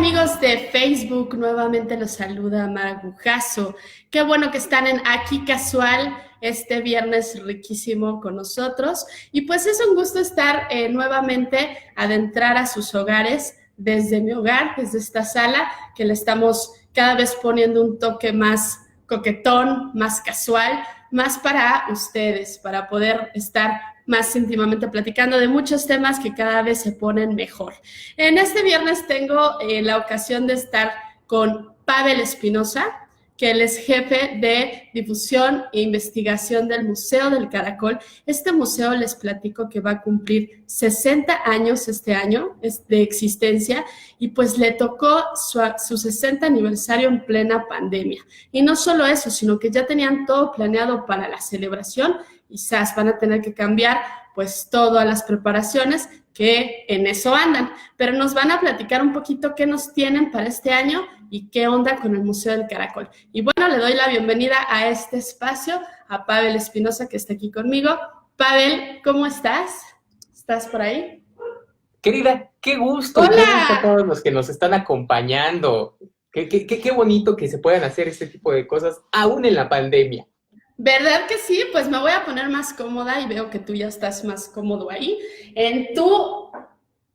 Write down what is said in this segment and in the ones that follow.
amigos de Facebook? Nuevamente los saluda Mara Bujazo. Qué bueno que están en Aquí Casual este viernes riquísimo con nosotros. Y pues es un gusto estar nuevamente, adentrar a sus hogares desde mi hogar, desde esta sala, que le estamos cada vez poniendo un toque más coquetón, más casual, más para ustedes, para poder estar más íntimamente platicando de muchos temas que cada vez se ponen mejor. En este viernes tengo la ocasión de estar con Pavel Espinosa, que él es jefe de difusión e investigación del Museo del Caracol. Este museo, les platico, que va a cumplir 60 años este año de existencia, y pues le tocó su 60 aniversario en plena pandemia. Y no solo eso, sino que ya tenían todo planeado para la celebración, y quizás van a tener que cambiar pues todas las preparaciones, que en eso andan, pero nos van a platicar un poquito qué nos tienen para este año y qué onda con el Museo del Caracol. Y bueno, le doy la bienvenida a este espacio a Pavel Espinosa, que está aquí conmigo. Pavel, ¿cómo estás? ¿Estás por ahí? Querida, qué gusto. ¡Hola! Qué gusto a todos los que nos están acompañando. Qué bonito que se puedan hacer este tipo de cosas aún en la pandemia. ¿Verdad que sí? Pues me voy a poner más cómoda y veo que tú ya estás más cómodo ahí, en tu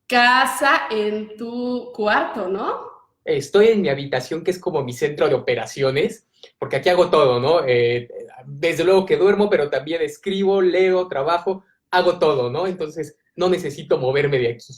casa, en tu cuarto, ¿no? Estoy en mi habitación, que es como mi centro de operaciones, porque aquí hago todo, ¿no? Desde luego que duermo, pero también escribo, leo, trabajo, hago todo, ¿no? Entonces no necesito moverme de aquí.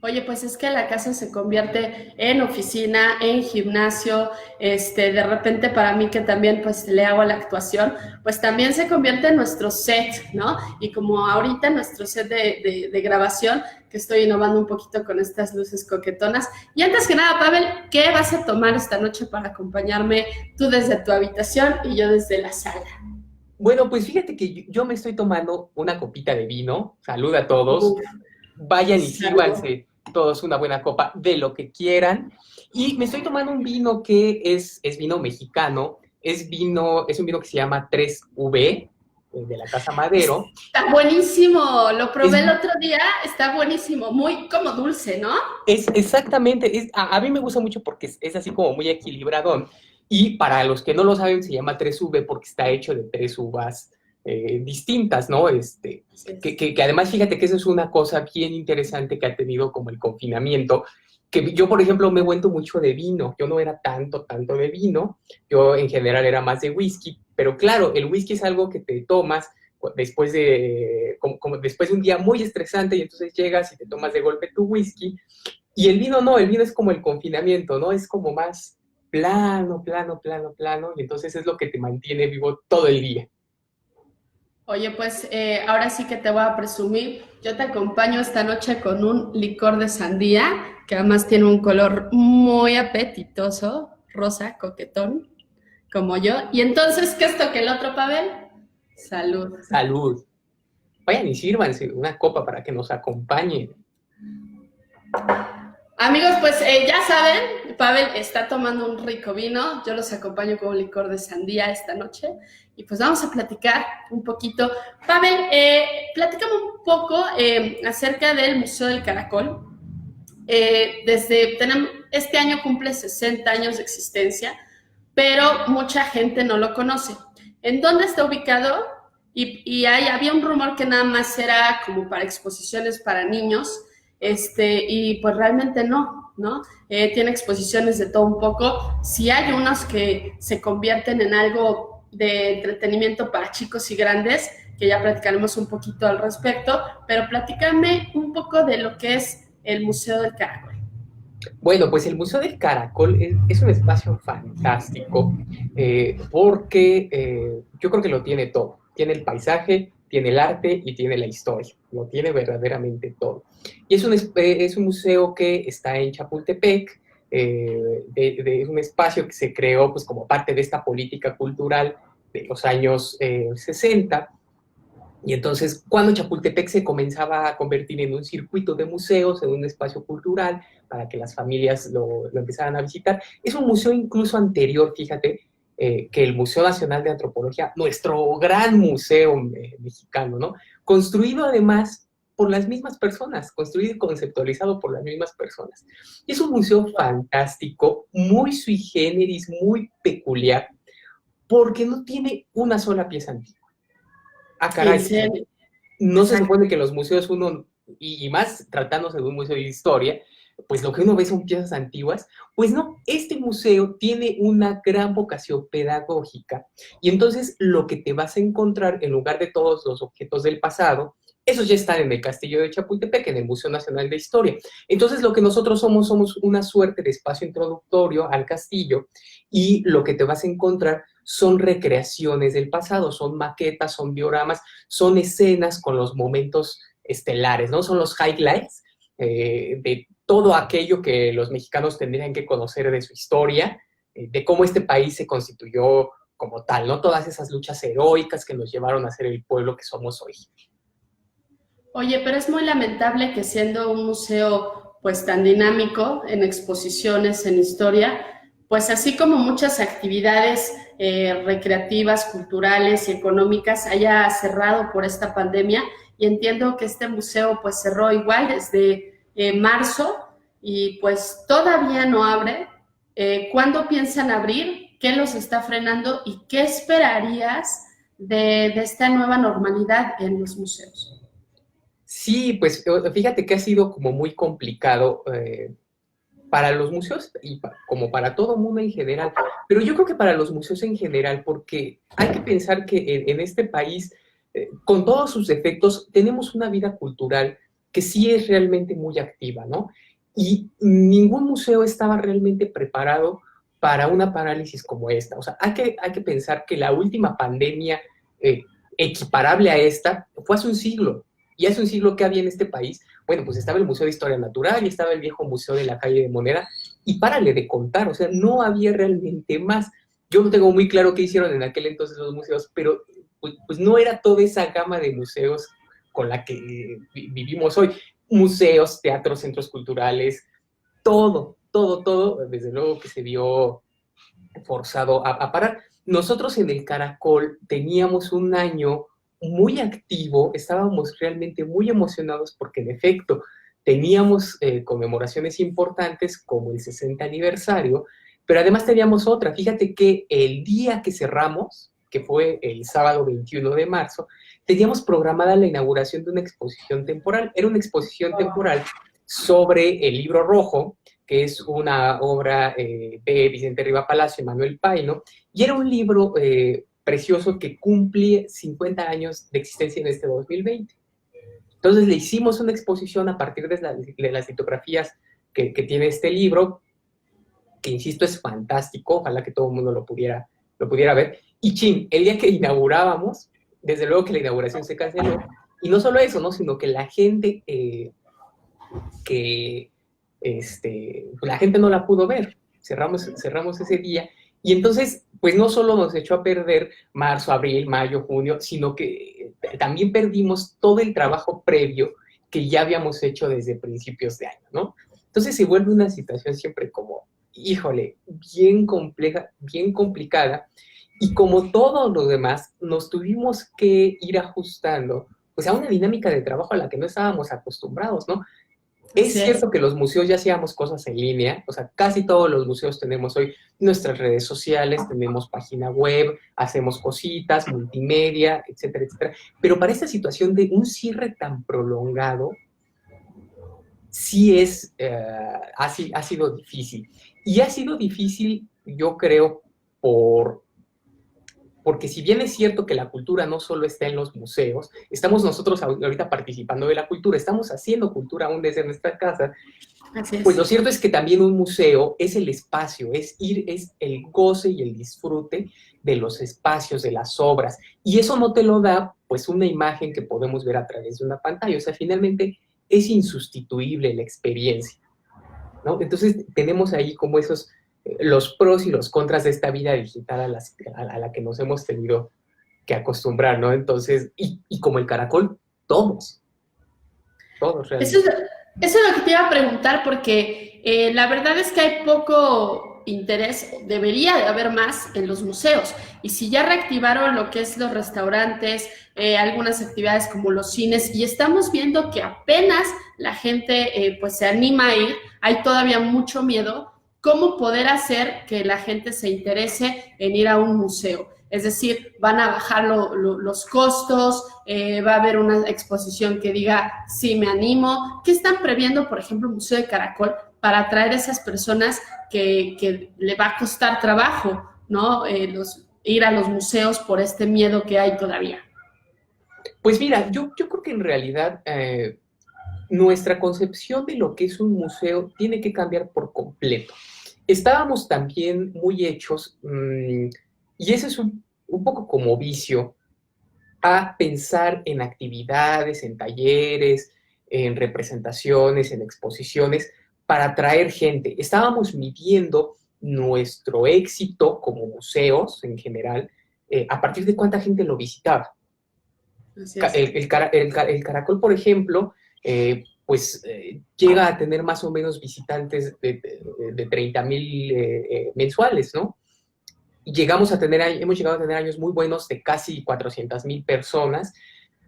Oye, pues es que la casa se convierte en oficina, en gimnasio, de repente para mí, que también pues le hago a la actuación, pues también se convierte en nuestro set, ¿no? Y como ahorita nuestro set de grabación, que estoy innovando un poquito con estas luces coquetonas. Y antes que nada, Pavel, ¿qué vas a tomar esta noche para acompañarme, tú desde tu habitación y yo desde la sala? Bueno, pues fíjate que yo me estoy tomando una copita de vino. Salud a todos. Uf, Vayan y salud. sírvanse todos una buena copa de lo que quieran. Y me estoy tomando un vino que es vino mexicano, es un vino que se llama 3V, de la Casa Madero. Está buenísimo, lo Es, probé el otro día, está buenísimo, muy como dulce, ¿no? es exactamente, a mí me gusta mucho porque es así como muy equilibradón. Y para los que no lo saben, se llama 3V porque está hecho de 3 uvas distintas, ¿no? Así es. Que además, fíjate que eso es una cosa bien interesante que ha tenido como el confinamiento, que yo, por ejemplo, me he vuelto mucho de vino. Yo no era tanto de vino, yo en general era más de whisky, pero claro, el whisky es algo que te tomas después como después de un día muy estresante, y entonces llegas y te tomas de golpe tu whisky. Y el vino no, el vino es como el confinamiento, ¿no? Es como más plano, plano, plano, plano, y entonces es lo que te mantiene vivo todo el día. Oye, pues ahora sí que te voy a presumir. Yo te acompaño esta noche con un licor de sandía, que además tiene un color muy apetitoso, rosa, coquetón, como yo. Y entonces, ¿qué es esto que el otro, Pavel? Salud. Salud. Vayan y sírvanse una copa para que nos acompañen. Amigos, pues ya saben, Pavel está tomando un rico vino, yo los acompaño con un licor de sandía esta noche, y pues vamos a platicar un poquito. Pavel, platícame un poco acerca del Museo del Caracol. Este año cumple 60 años de existencia, pero mucha gente no lo conoce. ¿En dónde está ubicado? Y había un rumor que nada más era como para exposiciones para niños, y pues realmente no, ¿no? Tiene exposiciones de todo un poco. Sí hay unos que se convierten en algo de entretenimiento para chicos y grandes, que ya platicaremos un poquito al respecto, pero platícame un poco de lo que es el Museo del Caracol. Bueno, pues el Museo del Caracol es un espacio fantástico, porque yo creo que lo tiene todo. Tiene el paisaje, tiene el arte y tiene la historia. Lo tiene verdaderamente todo. Y es un museo que está en Chapultepec. Es un espacio que se creó pues como parte de esta política cultural de los años 60. Y entonces, cuando Chapultepec se comenzaba a convertir en un circuito de museos, en un espacio cultural, para que las familias lo empezaran a visitar, es un museo incluso anterior, fíjate, que el Museo Nacional de Antropología, nuestro gran museo mexicano, ¿no? Construido además por las mismas personas, construido y conceptualizado por las mismas personas. Es un museo fantástico, muy sui generis, muy peculiar, porque no tiene una sola pieza antigua. Ah, En caray, serio. no se Exacto. supone que los museos uno, y más tratándose de un museo de historia, pues lo que uno ve son piezas antiguas. Pues no, este museo tiene una gran vocación pedagógica y entonces lo que te vas a encontrar en lugar de todos los objetos del pasado, esos ya están en el Castillo de Chapultepec, en el Museo Nacional de Historia. Entonces lo que nosotros somos una suerte de espacio introductorio al castillo y lo que te vas a encontrar son recreaciones del pasado, son maquetas, son dioramas, son escenas con los momentos estelares, ¿no? Son los highlights de todo aquello que los mexicanos tendrían que conocer de su historia, de cómo este país se constituyó como tal, ¿no? Todas esas luchas heroicas que nos llevaron a ser el pueblo que somos hoy. Oye, pero es muy lamentable que siendo un museo pues tan dinámico en exposiciones, en historia, pues así como muchas actividades recreativas, culturales y económicas haya cerrado por esta pandemia y entiendo que este museo pues cerró igual desde marzo y pues todavía no abre. ¿Cuándo piensan abrir? ¿Qué los está frenando? ¿Y qué esperarías de esta nueva normalidad en los museos? Sí, pues fíjate que ha sido como muy complicado para los museos y como para todo mundo en general, pero yo creo que para los museos en general, porque hay que pensar que en este país, con todos sus defectos, tenemos una vida cultural que sí es realmente muy activa, ¿no? Y ningún museo estaba realmente preparado para una parálisis como esta. O sea, hay que pensar que la última pandemia eh, equiparable a esta fue hace un siglo. Y hace un siglo que había en este país, bueno, pues estaba el Museo de Historia Natural y estaba el viejo museo de la calle de Moneda, y párale de contar, o sea, no había realmente más. Yo no tengo muy claro qué hicieron en aquel entonces los museos, pero pues no era toda esa gama de museos con la que vivimos hoy. Museos, teatros, centros culturales, todo, desde luego que se vio forzado a parar. Nosotros en el Caracol teníamos un año muy activo, estábamos realmente muy emocionados porque en efecto teníamos conmemoraciones importantes como el 60 aniversario, pero además teníamos otra. Fíjate que el día que cerramos, que fue el sábado 21 de marzo, teníamos programada la inauguración de una exposición temporal. Era una exposición temporal sobre el Libro Rojo, que es una obra de Vicente Riva Palacio y Manuel Paino, y era un libro precioso que cumple 50 años de existencia en este 2020. Entonces le hicimos una exposición a partir de las litografías que tiene este libro, que insisto es fantástico, ojalá que todo el mundo lo pudiera ver. Y chin, el día que inaugurábamos, desde luego que la inauguración se canceló, y no solo eso, ¿no? Sino que la gente que la gente no la pudo ver. Cerramos ese día. Y entonces, pues no solo nos echó a perder marzo, abril, mayo, junio, sino que también perdimos todo el trabajo previo que ya habíamos hecho desde principios de año, ¿no? Entonces se vuelve una situación siempre como, híjole, bien compleja, bien complicada. Y como todo lo demás, nos tuvimos que ir ajustando pues a una dinámica de trabajo a la que no estábamos acostumbrados, ¿no? Es Así es. cierto que los museos ya hacíamos cosas en línea, o sea, casi todos los museos tenemos hoy nuestras redes sociales, tenemos página web, hacemos cositas, multimedia, etcétera, etcétera. Pero para esta situación de un cierre tan prolongado, sí ha sido difícil. Y ha sido difícil, yo creo, porque si bien es cierto que la cultura no solo está en los museos, estamos nosotros ahorita participando de la cultura, estamos haciendo cultura aún desde nuestra casa, Así pues lo es. cierto es que también un museo es el espacio, es el goce y el disfrute de los espacios, de las obras, y eso no te lo da pues una imagen que podemos ver a través de una pantalla, o sea, finalmente es insustituible la experiencia, ¿no? Entonces tenemos ahí como esos, los pros y los contras de esta vida digital a la que nos hemos tenido que acostumbrar, ¿no? Entonces, y como el caracol, todos Eso es, realmente. eso es lo que te iba a preguntar porque la verdad es que hay poco interés, debería de haber más en los museos. Y si ya reactivaron lo que es los restaurantes, algunas actividades como los cines, y estamos viendo que apenas la gente pues se anima a ir, hay todavía mucho miedo. ¿Cómo poder hacer que la gente se interese en ir a un museo? Es decir, van a bajar los costos, va a haber una exposición que diga, sí, me animo. ¿Qué están previendo, por ejemplo, el Museo de Caracol para atraer a esas personas que le va a costar trabajo, ¿no? Ir a los museos por este miedo que hay todavía? Pues mira, yo creo que en realidad nuestra concepción de lo que es un museo tiene que cambiar por completo. Estábamos también muy hechos, y ese es un poco como vicio, a pensar en actividades, en talleres, en representaciones, en exposiciones, para atraer gente. Estábamos midiendo nuestro éxito como museos en general a partir de cuánta gente lo visitaba. Así es. El Caracol, por ejemplo, llega a tener más o menos visitantes de 30,000 mensuales, ¿no? Y hemos llegado a tener años muy buenos de casi 400,000 personas.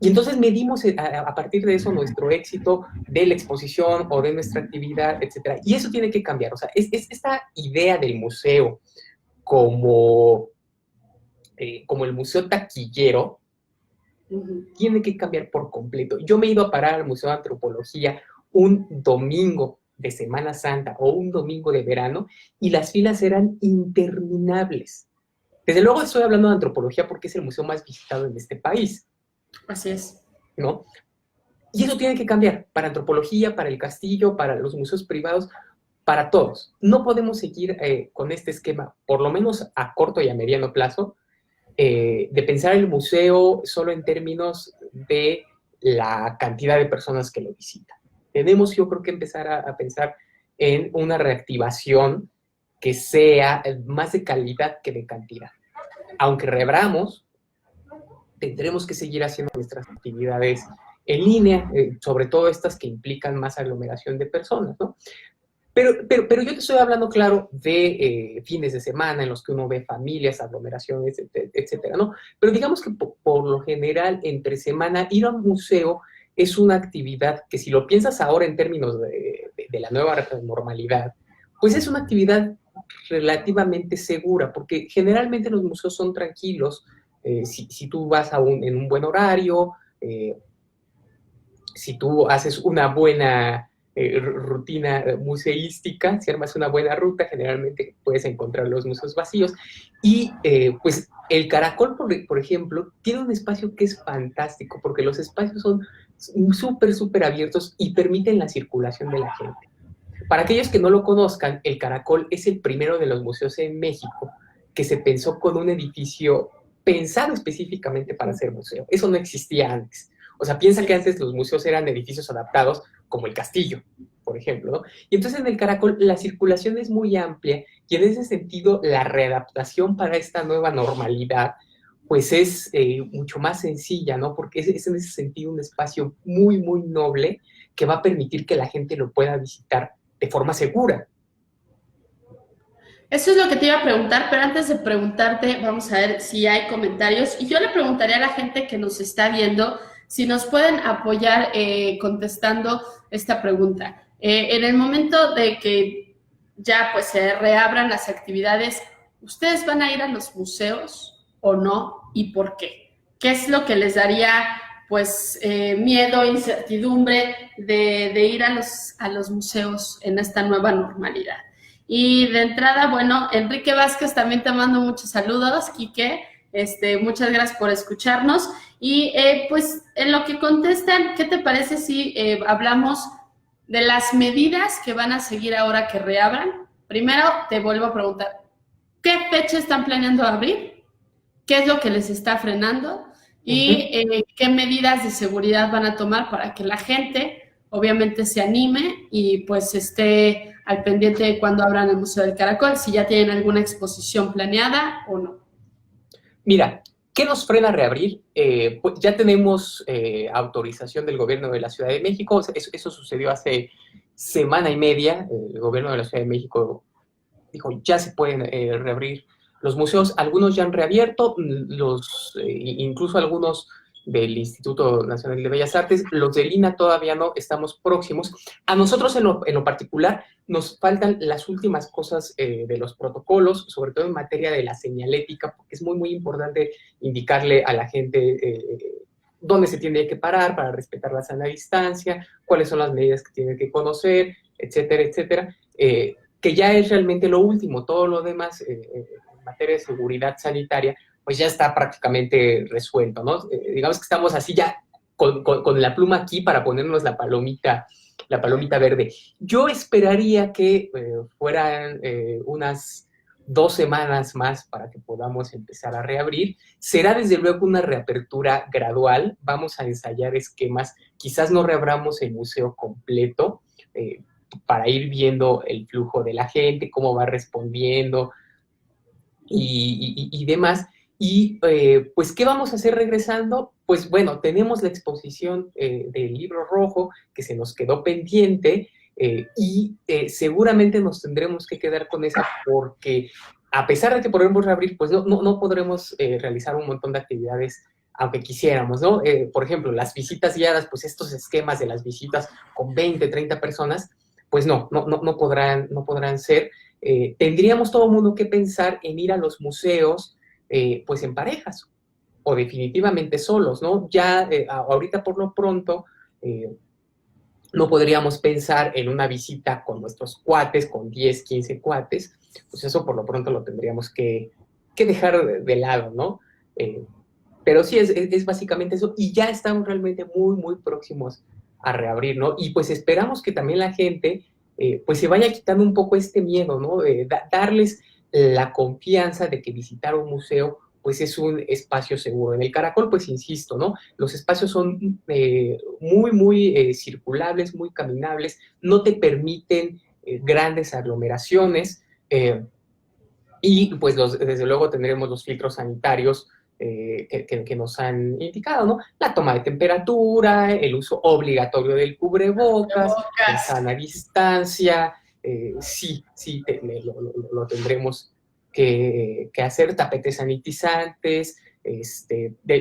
Y entonces medimos a partir de eso nuestro éxito de la exposición o de nuestra actividad, etcétera. Y eso tiene que cambiar. O sea, es esta idea del museo como el museo taquillero, tiene que cambiar por completo. Yo me he ido a parar al Museo de Antropología un domingo de Semana Santa o un domingo de verano y las filas eran interminables. Desde luego estoy hablando de antropología porque es el museo más visitado en este país. Así es. ¿No? Y eso tiene que cambiar para antropología, para el castillo, para los museos privados, para todos. No podemos seguir con este esquema, por lo menos a corto y a mediano plazo, de pensar el museo solo en términos de la cantidad de personas que lo visitan. Tenemos, yo creo, que empezar a pensar en una reactivación que sea más de calidad que de cantidad. Aunque reabramos, tendremos que seguir haciendo nuestras actividades en línea, sobre todo estas que implican más aglomeración de personas, ¿no? Pero yo te estoy hablando, claro, de fines de semana en los que uno ve familias, aglomeraciones, etcétera, ¿no? Pero digamos que por lo general, entre semana, ir a un museo es una actividad que, si lo piensas ahora en términos de la nueva normalidad, pues es una actividad relativamente segura, porque generalmente los museos son tranquilos. Si tú vas en un buen horario, si tú haces una buena rutina museística, si armas una buena ruta, generalmente puedes encontrar los museos vacíos. Y pues el Caracol, por ejemplo, tiene un espacio que es fantástico, porque los espacios son súper abiertos y permiten la circulación de la gente. Para aquellos que no lo conozcan, el Caracol es el primero de los museos en México que se pensó con un edificio pensado específicamente para ser museo. Eso no existía antes. O sea, piensa que antes los museos eran edificios adaptados, como el Castillo, por ejemplo, ¿no? Y entonces en el Caracol la circulación es muy amplia y en ese sentido la readaptación para esta nueva normalidad pues es mucho más sencilla, ¿no? Porque es en ese sentido un espacio muy noble que va a permitir que la gente lo pueda visitar de forma segura. Eso es lo que te iba a preguntar, pero antes de preguntarte, vamos a ver si hay comentarios. Y yo le preguntaría a la gente que nos está viendo si nos pueden apoyar contestando esta pregunta. En el momento de que ya pues se reabran las actividades, ¿ustedes van a ir a los museos o no? ¿Y por qué? ¿Qué es lo que les daría pues miedo, incertidumbre de ir a los museos en esta nueva normalidad? Y de entrada, bueno, Enrique Vázquez, también te mando muchos saludos, Quique. Muchas gracias por escucharnos. Y pues en lo que contestan, ¿qué te parece si hablamos de las medidas que van a seguir ahora que reabran? Primero, te vuelvo a preguntar, ¿qué fecha están planeando abrir? ¿Qué es lo que les está frenando? Y qué medidas de seguridad van a tomar para que la gente obviamente se anime y pues esté al pendiente de cuando abran el Museo del Caracol, si ya tienen alguna exposición planeada o no. Mira, ¿qué nos frena a reabrir? Pues ya tenemos autorización del gobierno de la Ciudad de México. Eso sucedió hace semana y media. El gobierno de la Ciudad de México dijo, ya se pueden reabrir los museos. Algunos ya han reabierto, incluso algunos del Instituto Nacional de Bellas Artes, los del INA todavía no, estamos próximos. A nosotros en lo particular nos faltan las últimas cosas de los protocolos, sobre todo en materia de la señalética, porque es muy, muy importante indicarle a la gente dónde se tiene que parar para respetar la sana distancia, cuáles son las medidas que tienen que conocer, etcétera, etcétera, que ya es realmente lo último. Todo lo demás en materia de seguridad sanitaria pues ya está prácticamente resuelto, ¿no? Digamos que estamos así ya con la pluma aquí para ponernos la palomita verde. Yo esperaría que fueran unas 2 semanas más para que podamos empezar a reabrir. Será desde luego una reapertura gradual, vamos a ensayar esquemas, quizás no reabramos el museo completo, para ir viendo el flujo de la gente, cómo va respondiendo y demás. Y pues, ¿qué vamos a hacer regresando? Pues bueno, tenemos la exposición del Libro Rojo que se nos quedó pendiente y seguramente nos tendremos que quedar con esa porque a pesar de que podremos reabrir, pues no podremos realizar un montón de actividades aunque quisiéramos, ¿no? Por ejemplo, las visitas guiadas, pues estos esquemas de las visitas con 20, 30 personas, pues no podrán ser. Tendríamos todo el mundo que pensar en ir a los museos, pues en parejas o definitivamente solos, ¿no? Ya ahorita por lo pronto no podríamos pensar en una visita con nuestros cuates, con 10, 15 cuates, pues eso por lo pronto lo tendríamos que dejar de lado, ¿no? Pero sí, es básicamente eso, y ya estamos realmente muy, muy próximos a reabrir, ¿no? Y pues esperamos que también la gente, pues se vaya quitando un poco este miedo, ¿no? Darles la confianza de que visitar un museo, pues es un espacio seguro. En el Caracol, pues insisto, ¿no? Los espacios son muy, muy circulables, muy caminables, no te permiten grandes aglomeraciones, y pues desde luego tendremos los filtros sanitarios que nos han indicado, ¿no? La toma de temperatura, el uso obligatorio del cubrebocas, la sana distancia, sí, lo tendremos que hacer, tapetes sanitizantes,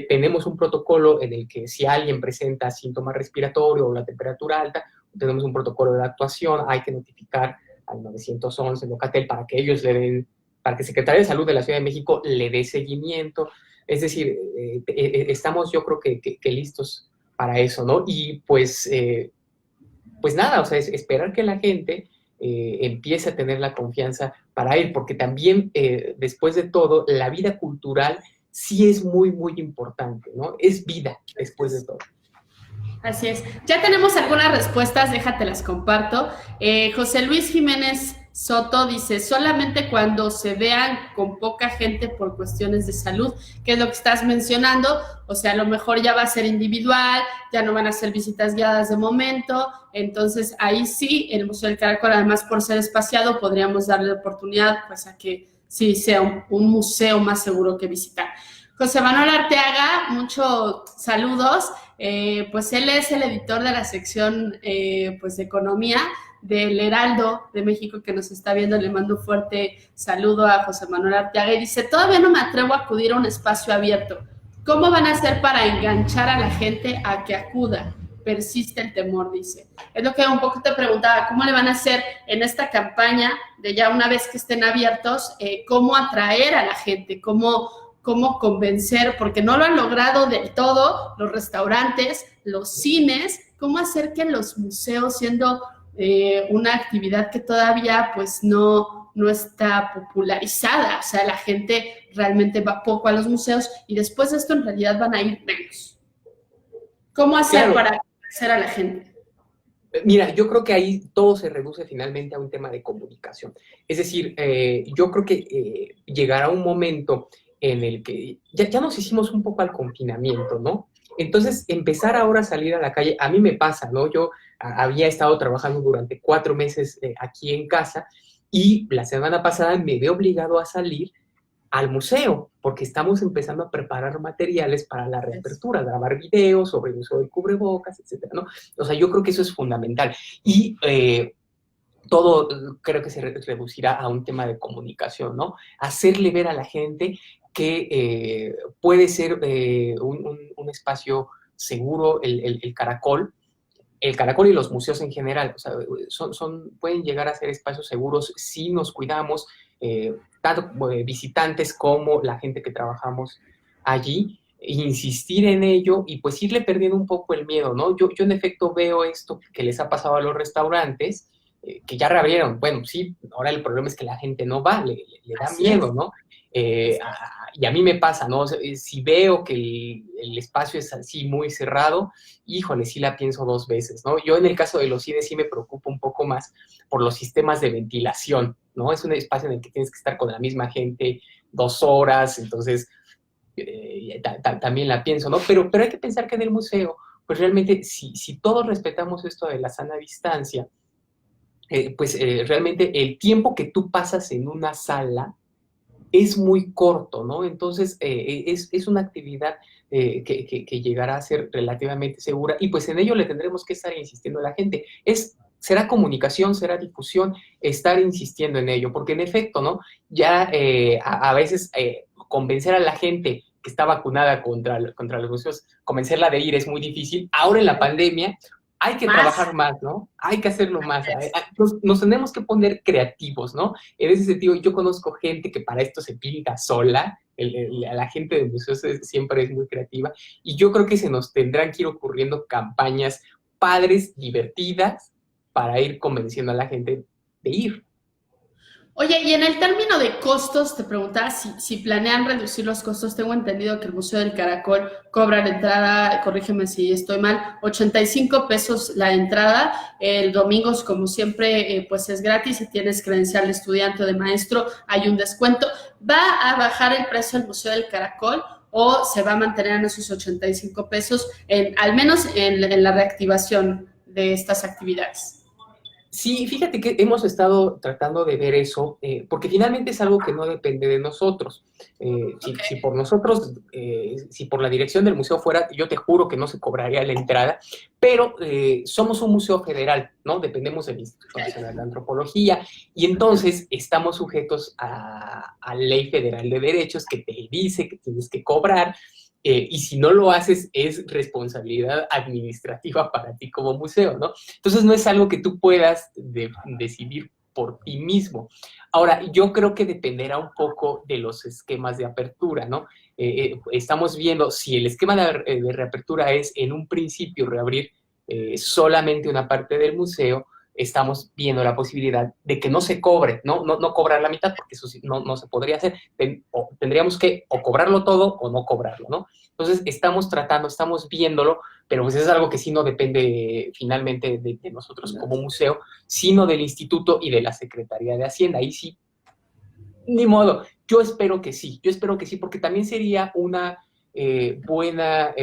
tenemos un protocolo en el que si alguien presenta síntomas respiratorios o la temperatura alta, tenemos un protocolo de actuación, hay que notificar al 911, Locatel, para que ellos le den, para que Secretaría de Salud de la Ciudad de México le dé seguimiento. Es decir, estamos yo creo que listos para eso, ¿no? Y pues nada, o sea, es esperar que la gente empiece a tener la confianza para ir, porque también, después de todo, la vida cultural sí es muy, muy importante, ¿no? Es vida después de todo. Así es. Ya tenemos algunas respuestas, déjate las comparto. José Luis Jiménez Soto dice, solamente cuando se vean con poca gente por cuestiones de salud, que es lo que estás mencionando, o sea, a lo mejor ya va a ser individual, ya no van a ser visitas guiadas de momento, entonces ahí sí, el Museo del Caracol, además por ser espaciado, podríamos darle oportunidad pues a que sí sea un museo más seguro que visitar. José Manuel Arteaga, muchos saludos. Pues él es el editor de la sección pues de economía del Heraldo de México que nos está viendo. Le mando un fuerte saludo a José Manuel Arteaga y dice, todavía no me atrevo a acudir a un espacio abierto. ¿Cómo van a hacer para enganchar a la gente a que acuda? Persiste el temor, dice. Es lo que un poco te preguntaba, ¿cómo le van a hacer en esta campaña de ya una vez que estén abiertos, cómo atraer a la gente, cómo convencer, porque no lo han logrado del todo, los restaurantes, los cines, cómo hacer que los museos, siendo una actividad que todavía pues no está popularizada, o sea, la gente realmente va poco a los museos y después de esto en realidad van a ir menos. ¿Cómo hacer para convencer a la gente? Mira, yo creo que ahí todo se reduce finalmente a un tema de comunicación. Es decir, yo creo que llegará un momento en el que ya nos hicimos un poco al confinamiento, ¿no? Entonces, empezar ahora a salir a la calle, a mí me pasa, ¿no? Yo había estado trabajando durante 4 meses aquí en casa y la semana pasada me veo obligado a salir al museo, porque estamos empezando a preparar materiales para la reapertura, grabar videos sobre el uso del cubrebocas, etcétera, ¿no? O sea, yo creo que eso es fundamental. Y todo creo que se reducirá a un tema de comunicación, ¿no? Hacerle ver a la gente que puede ser un espacio seguro el Caracol, y los museos en general. O sea, pueden llegar a ser espacios seguros si nos cuidamos, tanto visitantes como la gente que trabajamos allí, insistir en ello y pues irle perdiendo un poco el miedo, ¿no? Yo en efecto veo esto que les ha pasado a los restaurantes, que ya reabrieron. Bueno, sí, ahora el problema es que la gente no va, le da miedo, ¿no? Y a mí me pasa, ¿no? O sea, si veo que el espacio es así muy cerrado, híjole, sí la pienso dos veces, ¿no? Yo en el caso de los cines sí me preocupo un poco más por los sistemas de ventilación, ¿no? Es un espacio en el que tienes que estar con la misma gente 2 horas, entonces también la pienso, ¿no? Pero hay que pensar que en el museo, pues realmente si todos respetamos esto de la sana distancia, realmente el tiempo que tú pasas en una sala es muy corto, ¿no? Entonces, es una actividad que llegará a ser relativamente segura y pues en ello le tendremos que estar insistiendo a la gente. Será comunicación, será difusión, estar insistiendo en ello, porque en efecto, ¿no? Ya a veces convencer a la gente que está vacunada contra los museos, convencerla de ir es muy difícil. Ahora en la pandemia hay que trabajar más, ¿no? Hay que hacerlo más. Nos tenemos que poner creativos, ¿no? En ese sentido, yo conozco gente que para esto se pinta sola. La gente de museos siempre es muy creativa. Y yo creo que se nos tendrán que ir ocurriendo campañas padres, divertidas, para ir convenciendo a la gente de ir. Oye, y en el término de costos, te preguntaba si planean reducir los costos. Tengo entendido que el Museo del Caracol cobra la entrada, corrígeme si estoy mal, 85 pesos la entrada. El domingo, como siempre, pues es gratis. Si tienes credencial de estudiante o de maestro, hay un descuento. ¿Va a bajar el precio del Museo del Caracol o se va a mantener en esos 85 pesos, al menos en la reactivación de estas actividades? Sí, fíjate que hemos estado tratando de ver eso, porque finalmente es algo que no depende de nosotros. Si por nosotros, si por la dirección del museo fuera, yo te juro que no se cobraría la entrada, pero somos un museo federal, ¿no? Dependemos del Instituto Nacional de Antropología y entonces estamos sujetos a Ley Federal de Derechos que te dice que tienes que cobrar. Y si no lo haces, es responsabilidad administrativa para ti como museo, ¿no? Entonces no es algo que tú puedas decidir por ti mismo. Ahora, yo creo que dependerá un poco de los esquemas de apertura, ¿no? Estamos viendo si el esquema de reapertura es en un principio reabrir solamente una parte del museo, estamos viendo la posibilidad de que no se cobre, no cobrar la mitad, porque eso no se podría hacer. Tendríamos que o cobrarlo todo o no cobrarlo, ¿no? Entonces, estamos viéndolo, pero pues es algo que sí no depende finalmente de nosotros como museo, sino del instituto y de la Secretaría de Hacienda. Ahí sí, ni modo. Yo espero que sí, porque también sería una buena...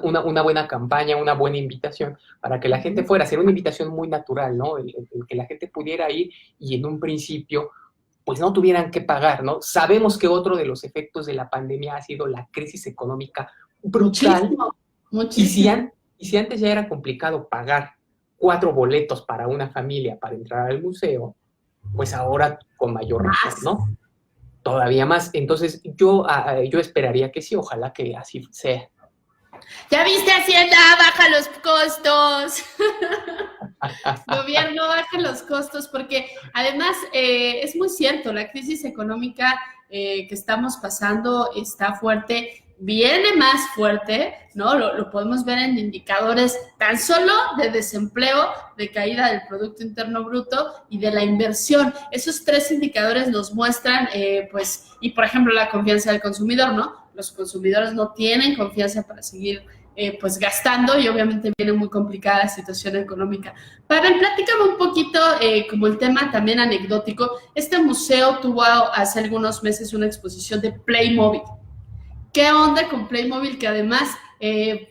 Una buena campaña, una buena invitación para que la gente fuera, hacer una invitación muy natural, ¿no? El que la gente pudiera ir y en un principio pues no tuvieran que pagar, ¿no? Sabemos que otro de los efectos de la pandemia ha sido la crisis económica brutal. Muchísimo. Y si antes ya era complicado pagar 4 boletos para una familia para entrar al museo, pues ahora con mayor razón, ¿no? Todavía más. Entonces yo esperaría que sí, ojalá que así sea. ¿Ya viste, Hacienda? Baja los costos. Gobierno, baja los costos, porque además es muy cierto, la crisis económica que estamos pasando está fuerte, viene más fuerte, ¿no? Lo podemos ver en indicadores tan solo de desempleo, de caída del Producto Interno Bruto y de la inversión. Esos 3 indicadores nos muestran, pues, y por ejemplo, la confianza del consumidor, ¿no? Los consumidores no tienen confianza para seguir pues gastando y obviamente viene muy complicada la situación económica. Pavel, platícame un poquito como el tema también anecdótico. Este museo tuvo hace algunos meses una exposición de Playmobil. ¿Qué onda con Playmobil? Que además,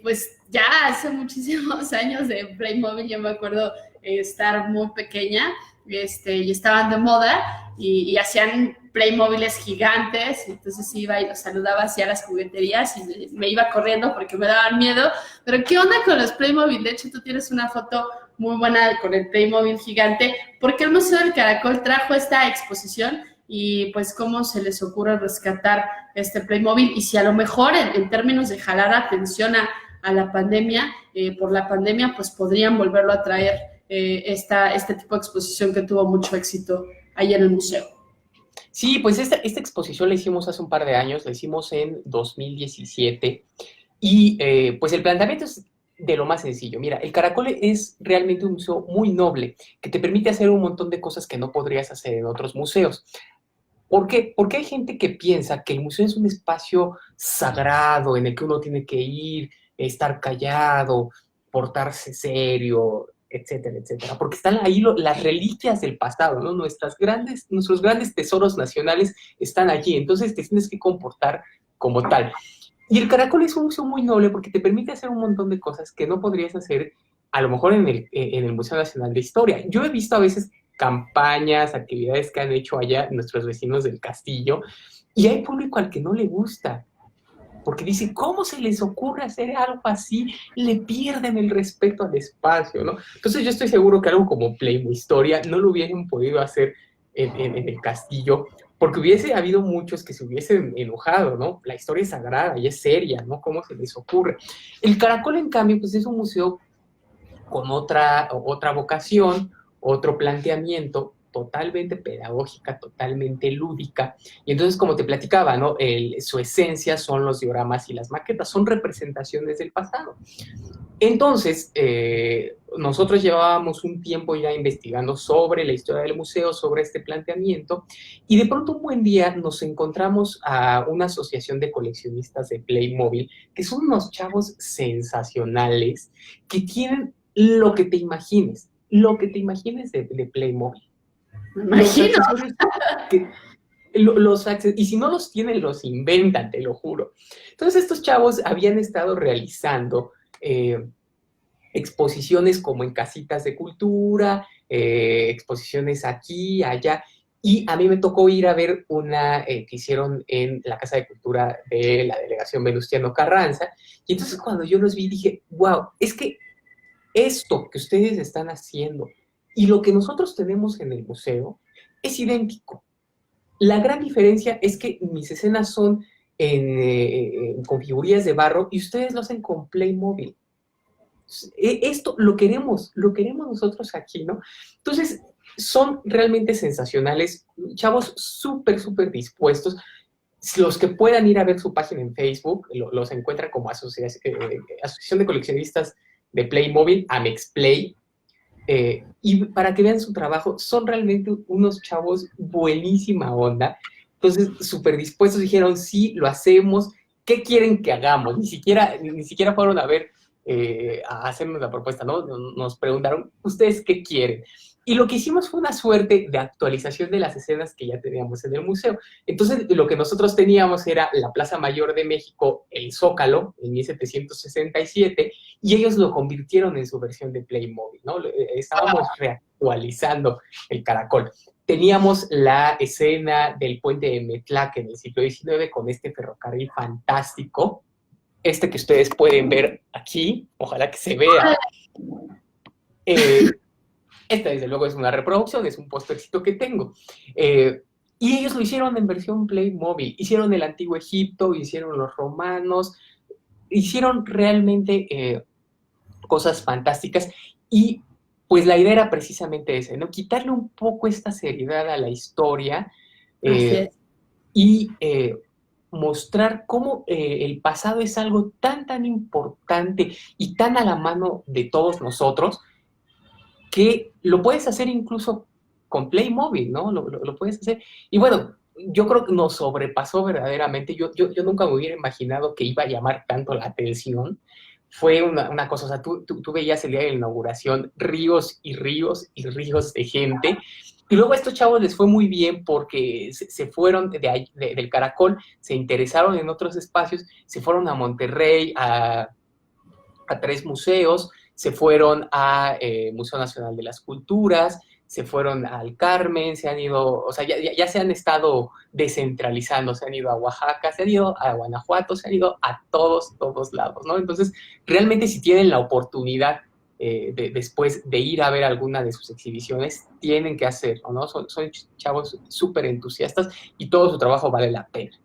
pues ya hace muchísimos años de Playmobil, yo me acuerdo estar muy pequeña y estaban de moda y hacían Playmobiles gigantes, entonces iba y los saludaba hacia las jugueterías y me iba corriendo porque me daban miedo. Pero ¿qué onda con los Playmobil? De hecho, tú tienes una foto muy buena con el Playmobil gigante. ¿Por qué el Museo del Caracol trajo esta exposición? Y pues cómo se les ocurre rescatar este Playmobil y si a lo mejor en términos de jalar atención a la pandemia, por la pandemia, pues podrían volverlo a traer este tipo de exposición que tuvo mucho éxito ahí en el museo. Sí, pues esta exposición la hicimos hace un par de años, la hicimos en 2017 y pues el planteamiento es de lo más sencillo. Mira, el Caracol es realmente un museo muy noble que te permite hacer un montón de cosas que no podrías hacer en otros museos. ¿Por qué? Porque hay gente que piensa que el museo es un espacio sagrado en el que uno tiene que ir, estar callado, portarse serio, etcétera, etcétera. Porque están ahí las reliquias del pasado, ¿no? Nuestros grandes tesoros nacionales están allí. Entonces te tienes que comportar como tal. Y el Caracol es un museo muy noble porque te permite hacer un montón de cosas que no podrías hacer a lo mejor en el Museo Nacional de Historia. Yo he visto a veces campañas, actividades que han hecho allá nuestros vecinos del castillo, y hay público al que no le gusta, porque dice, ¿cómo se les ocurre hacer algo así? Le pierden el respeto al espacio, ¿no? Entonces yo estoy seguro que algo como Playmo Historia no lo hubiesen podido hacer en el castillo, porque hubiese habido muchos que se hubiesen enojado, ¿no? La historia es sagrada y es seria, ¿no? ¿Cómo se les ocurre? El Caracol, en cambio, pues es un museo con otra vocación, otro planteamiento, totalmente pedagógica, totalmente lúdica. Y entonces, como te platicaba, ¿no? Su esencia son los dioramas y las maquetas, son representaciones del pasado. Entonces, nosotros llevábamos un tiempo ya investigando sobre la historia del museo, sobre este planteamiento, y de pronto un buen día nos encontramos a una asociación de coleccionistas de Playmobil, que son unos chavos sensacionales, que tienen lo que te imagines de Playmobil. Me imagino. Y si no los tienen, los inventan, te lo juro. Entonces estos chavos habían estado realizando exposiciones como en casitas de cultura, exposiciones aquí, allá, y a mí me tocó ir a ver una que hicieron en la Casa de Cultura de la Delegación Venustiano Carranza, y entonces cuando yo los vi dije, wow, es que esto que ustedes están haciendo y lo que nosotros tenemos en el museo es idéntico. La gran diferencia es que mis escenas son con figurillas de barro y ustedes lo hacen con Playmobil. Esto lo queremos nosotros aquí, ¿no? Entonces, son realmente sensacionales, chavos súper, súper dispuestos. Los que puedan ir a ver su página en Facebook, los encuentran como Asociación de Coleccionistas de Playmobil, Amexplay, y para que vean su trabajo, son realmente unos chavos buenísima onda. Entonces, súper dispuestos, dijeron, sí, lo hacemos, ¿qué quieren que hagamos? Ni siquiera fueron a ver, a hacernos la propuesta, ¿no? Nos preguntaron, ¿ustedes qué quieren? Y lo que hicimos fue una suerte de actualización de las escenas que ya teníamos en el museo. Entonces, lo que nosotros teníamos era la Plaza Mayor de México, el Zócalo, en 1767, y ellos lo convirtieron en su versión de Playmobil, ¿no? Estábamos reactualizando el Caracol. Teníamos la escena del puente de Metlaque en el siglo XIX con este ferrocarril fantástico, este que ustedes pueden ver aquí, ojalá que se vea. Esta, desde luego, es una reproducción, es un postexito que tengo. Y ellos lo hicieron en versión Playmobil. Hicieron el Antiguo Egipto, hicieron los romanos, hicieron realmente cosas fantásticas. Y pues la idea era precisamente esa, ¿no? Quitarle un poco esta seriedad a la historia y mostrar cómo el pasado es algo tan, tan importante y tan a la mano de todos nosotros, que lo puedes hacer incluso con Playmobil, ¿no? Lo puedes hacer. Y bueno, yo creo que nos sobrepasó verdaderamente. Yo nunca me hubiera imaginado que iba a llamar tanto la atención. Fue una cosa, o sea, tú veías el día de la inauguración ríos y ríos y ríos de gente. Y luego a estos chavos les fue muy bien porque se fueron del Caracol, se interesaron en otros espacios, se fueron a Monterrey, a 3 museos, se fueron a Museo Nacional de las Culturas, se fueron al Carmen, se han ido, o sea, ya se han estado descentralizando, se han ido a Oaxaca, se han ido a Guanajuato, se han ido a todos lados, ¿no? Entonces, realmente si tienen la oportunidad después de ir a ver alguna de sus exhibiciones, tienen que hacerlo, ¿no? Son chavos súper entusiastas y todo su trabajo vale la pena.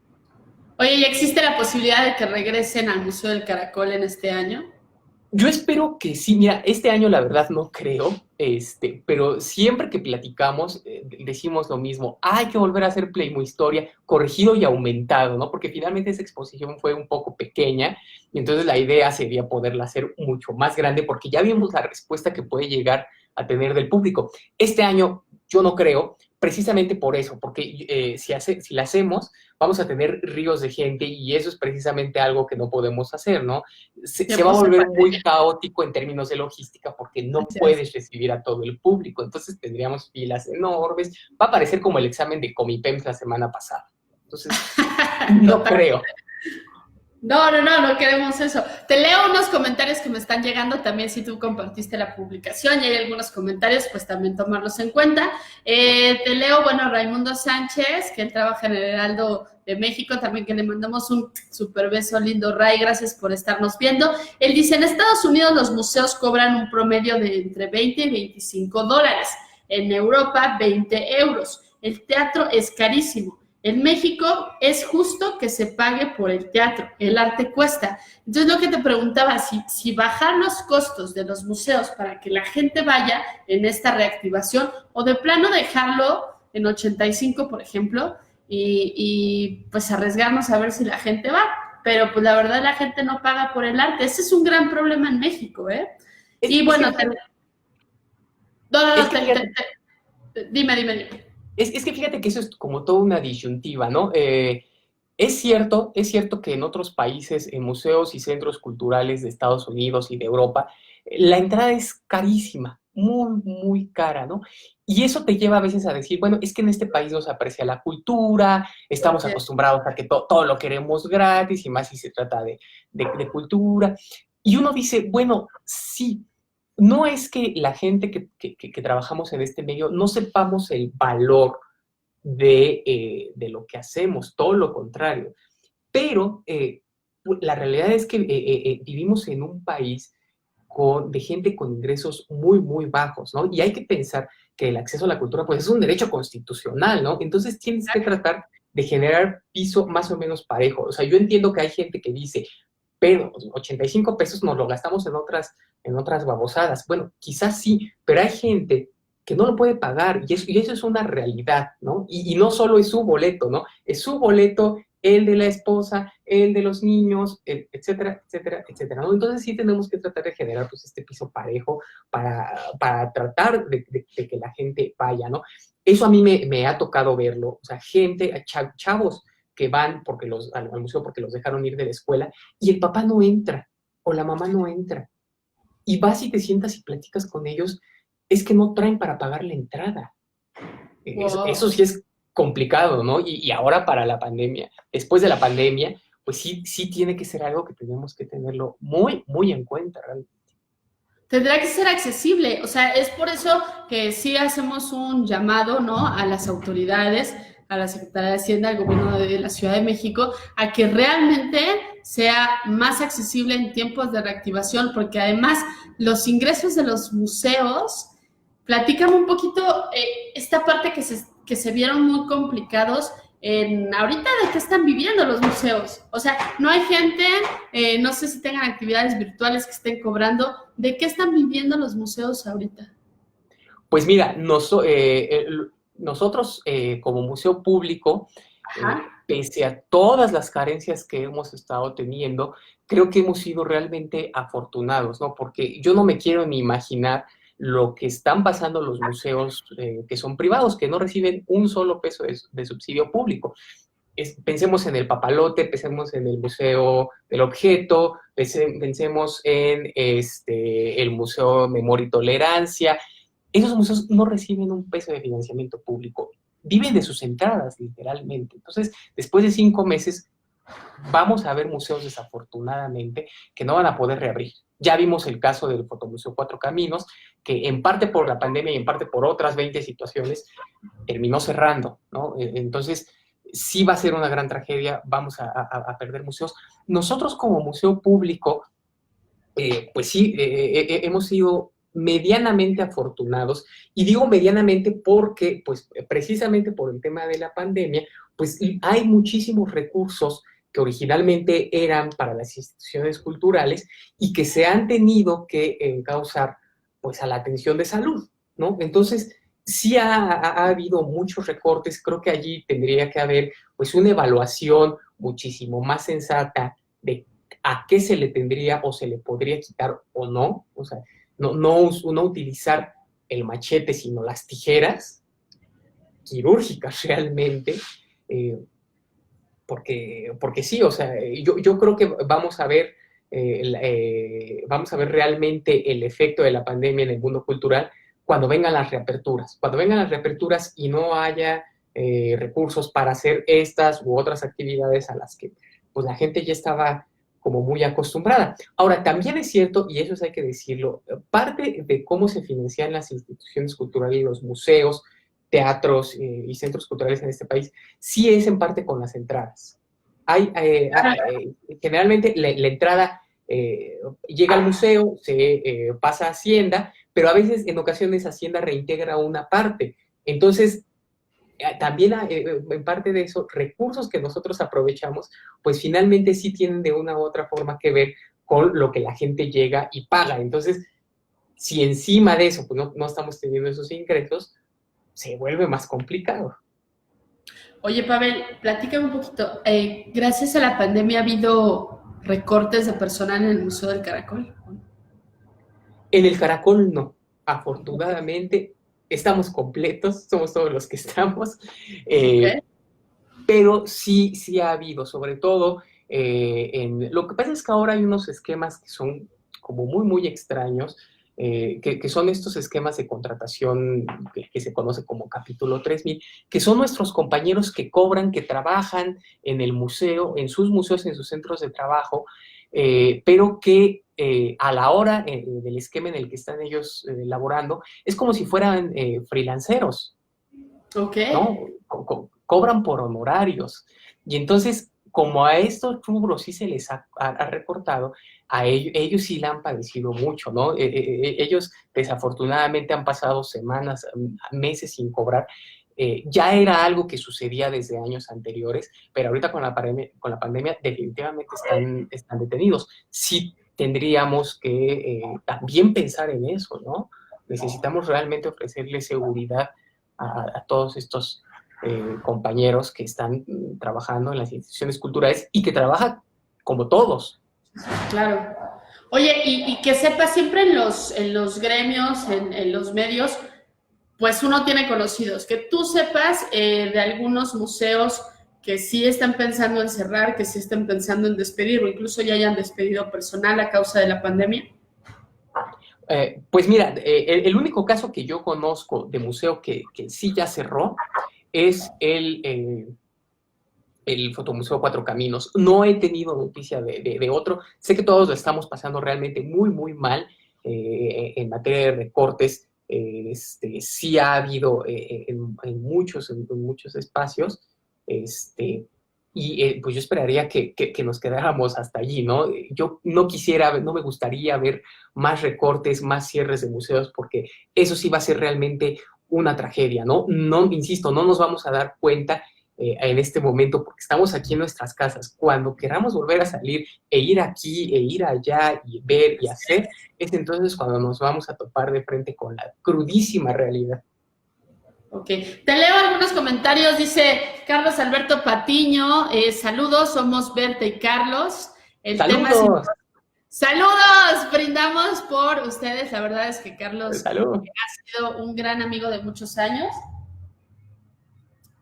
Oye, ¿y existe la posibilidad de que regresen al Museo del Caracol en este año? Yo espero que sí, mira, este año la verdad no creo, pero siempre que platicamos decimos lo mismo, hay que volver a hacer Playmo Historia corregido y aumentado, ¿no? Porque finalmente esa exposición fue un poco pequeña y entonces la idea sería poderla hacer mucho más grande porque ya vimos la respuesta que puede llegar a tener del público. Este año yo no creo, precisamente por eso, porque si la hacemos vamos a tener ríos de gente y eso es precisamente algo que no podemos hacer, ¿no? Se va a volver muy caótico en términos de logística porque no puedes recibir a todo el público, entonces tendríamos filas enormes, va a parecer como el examen de Comipems la semana pasada, entonces no creo. No queremos eso. Te leo unos comentarios que me están llegando también si tú compartiste la publicación y hay algunos comentarios, pues también tomarlos en cuenta. Te leo, bueno, Raimundo Sánchez, que él trabaja en el Heraldo de México, también que le mandamos un súper beso, lindo Ray, gracias por estarnos viendo. Él dice, en Estados Unidos los museos cobran un promedio de entre 20 y 25 dólares, en Europa 20 euros. El teatro es carísimo. En México es justo que se pague por el teatro, el arte cuesta. Entonces lo que te preguntaba, si bajar los costos de los museos para que la gente vaya en esta reactivación o de plano dejarlo en 85, por ejemplo, y pues arriesgarnos a ver si la gente va. Pero pues la verdad la gente no paga por el arte. Ese es un gran problema en México, ¿eh? Y bueno, dime. Es que fíjate que eso es como toda una disyuntiva, ¿no? Es cierto que en otros países, en museos y centros culturales de Estados Unidos y de Europa, la entrada es carísima, muy cara, ¿no? Y eso te lleva a veces a decir, bueno, es que en este país no se aprecia la cultura, estamos acostumbrados a que todo lo queremos gratis y más si se trata de cultura. Y uno dice, bueno, sí, no es que la gente que trabajamos en este medio no sepamos el valor de lo que hacemos, todo lo contrario. Pero la realidad es que vivimos en un país de gente con ingresos muy bajos, ¿no? Y hay que pensar que el acceso a la cultura, pues, es un derecho constitucional, ¿no? Entonces tienes que tratar de generar piso más o menos parejo. O sea, yo entiendo que hay gente que dice, pero 85 pesos nos lo gastamos en otras babosadas. Bueno, quizás sí, pero hay gente que no lo puede pagar y eso es una realidad, ¿no? Y no solo es su boleto, ¿no? Es su boleto, el de la esposa, el de los niños, etcétera, ¿no? Entonces sí tenemos que tratar de generar pues este piso parejo para tratar de que la gente vaya, ¿no? Eso a mí me ha tocado verlo, o sea, gente, chavos que van al museo porque los dejaron ir de la escuela y el papá no entra o la mamá no entra. Y vas y te sientas y platicas con ellos, es que no traen para pagar la entrada. Wow. Eso sí es complicado, ¿no? Y ahora para la pandemia, después de la pandemia, pues sí tiene que ser algo que tenemos que tenerlo muy en cuenta realmente. Tendrá que ser accesible, o sea, es por eso que sí hacemos un llamado, ¿no?, a las autoridades, a la Secretaría de Hacienda, al gobierno de la Ciudad de México, a que realmente sea más accesible en tiempos de reactivación, porque además los ingresos de los museos, platícame un poquito esta parte que se vieron muy complicados ahorita de qué están viviendo los museos. O sea, no hay gente, no sé si tengan actividades virtuales que estén cobrando. ¿De qué están viviendo los museos ahorita? Pues mira, nosotros como museo público, pese a todas las carencias que hemos estado teniendo, creo que hemos sido realmente afortunados, ¿no? Porque yo no me quiero ni imaginar lo que están pasando los museos que son privados, que no reciben un solo peso de subsidio público. Pensemos en el Papalote, pensemos en el Museo del Objeto, pensemos en el Museo Memoria y Tolerancia. Esos museos no reciben un peso de financiamiento público, viven de sus entradas, literalmente. Entonces, después de 5 meses, vamos a ver museos, desafortunadamente, que no van a poder reabrir. Ya vimos el caso del Fotomuseo Cuatro Caminos, que en parte por la pandemia y en parte por otras 20 situaciones terminó cerrando, ¿no? Entonces, sí va a ser una gran tragedia, vamos a perder museos. Nosotros como museo público, pues sí, hemos sido medianamente afortunados, y digo medianamente porque, pues precisamente por el tema de la pandemia, pues hay muchísimos recursos que originalmente eran para las instituciones culturales y que se han tenido que encauzar pues a la atención de salud, ¿no? Entonces, sí ha habido muchos recortes, creo que allí tendría que haber pues una evaluación muchísimo más sensata de a qué se le tendría o se le podría quitar o no, o sea, no utilizar el machete, sino las tijeras quirúrgicas realmente, eh, porque sí, o sea, yo creo que vamos a ver realmente el efecto de la pandemia en el mundo cultural cuando vengan las reaperturas y no haya recursos para hacer estas u otras actividades a las que pues la gente ya estaba como muy acostumbrada. Ahora, también es cierto, y eso hay que decirlo, parte de cómo se financian las instituciones culturales, los museos, teatros y centros culturales en este país, sí es en parte con las entradas. Generalmente la entrada llega al museo, se pasa a Hacienda, pero a veces en ocasiones Hacienda reintegra una parte. Entonces, también en parte de eso, recursos que nosotros aprovechamos, pues finalmente sí tienen de una u otra forma que ver con lo que la gente llega y paga. Entonces, si encima de eso pues no estamos teniendo esos ingresos, se vuelve más complicado. Oye, Pavel, platícame un poquito. Gracias a la pandemia ha habido recortes de personal en el Museo del Caracol. En el Caracol no. Afortunadamente estamos completos, somos todos los que estamos. Okay. Pero sí ha habido, sobre todo, lo que pasa es que ahora hay unos esquemas que son como muy extraños, que son estos esquemas de contratación que se conoce como Capítulo 3000, que son nuestros compañeros que cobran, que trabajan en el museo, en sus museos, en sus centros de trabajo, pero que a la hora del esquema en el que están ellos laborando, es como si fueran freelanceros. Okay. ¿No? Cobran por honorarios. Y entonces, como a estos rubros sí se les ha recortado, a ellos sí la han padecido mucho, ¿no? Ellos desafortunadamente han pasado semanas, meses sin cobrar. Ya era algo que sucedía desde años anteriores, pero ahorita con la pandemia definitivamente están detenidos. Sí tendríamos que también pensar en eso, ¿no? Necesitamos realmente ofrecerles seguridad a todos estos compañeros que están trabajando en las instituciones culturales y que trabajan como todos. Claro. Oye, y que sepa siempre en los gremios, en los medios, pues uno tiene conocidos. Que tú sepas de algunos museos que sí están pensando en cerrar, que sí están pensando en despedir, o incluso ya hayan despedido personal a causa de la pandemia. Pues mira, el único caso que yo conozco de museo que sí ya cerró es el Fotomuseo Cuatro Caminos. No he tenido noticia de otro. Sé que todos lo estamos pasando realmente muy mal en materia de recortes. Sí ha habido en muchos espacios. Y pues yo esperaría que nos quedáramos hasta allí, ¿no? Yo no me gustaría ver más recortes, más cierres de museos, porque eso sí va a ser realmente una tragedia, ¿no? No, insisto, no nos vamos a dar cuenta en este momento, porque estamos aquí en nuestras casas. Cuando queramos volver a salir e ir aquí e ir allá y ver y hacer, es entonces cuando nos vamos a topar de frente con la crudísima realidad. Ok, te leo algunos comentarios. Dice Carlos Alberto Patiño, saludos, somos Berta y Carlos. El ¡Saludos! tema es... ¡Saludos! Brindamos por ustedes. La verdad es que Carlos ¡Salud! ha sido un gran amigo de muchos años.